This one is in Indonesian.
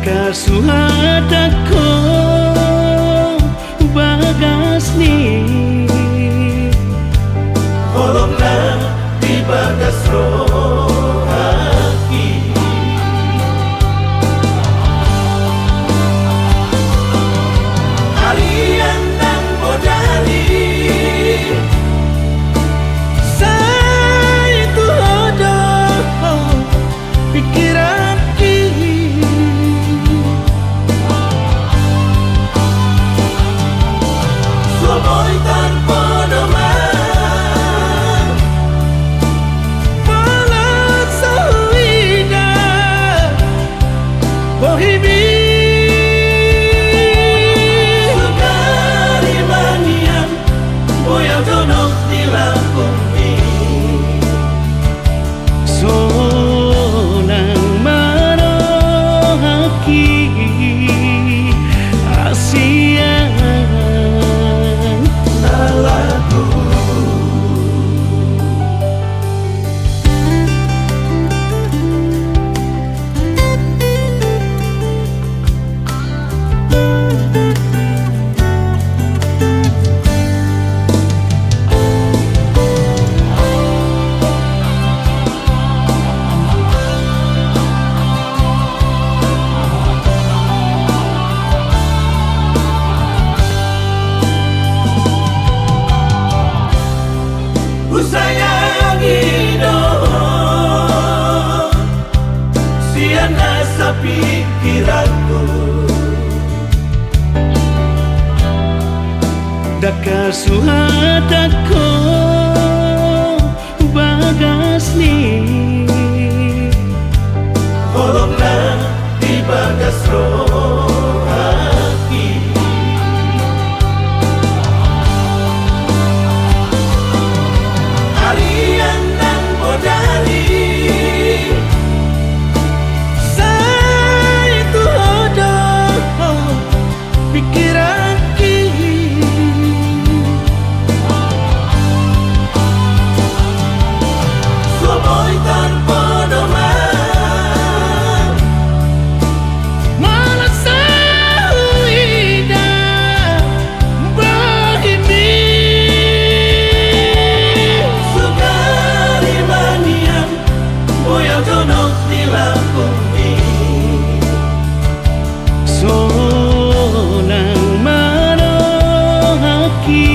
Daka suhadako bagas ni Holonglah di bagas rohaki Alian dan bodali Saya itu hodoh pikiran Somoy tanpa nomor Malah sahida Bohimi Sukari manian Boyang donok di lakumi Sonang marohaki Asian Nalaku Sayangi dong Siana sa pikiranku Daka suhadako bagas ni Holonglah di bagas rohaki Alian dan bodali Saya itu hodoh pikiran Somoy tanpa nomor Malah sahida Bohimi Sukari manian Boyang donok di lakumi Sonang marohaki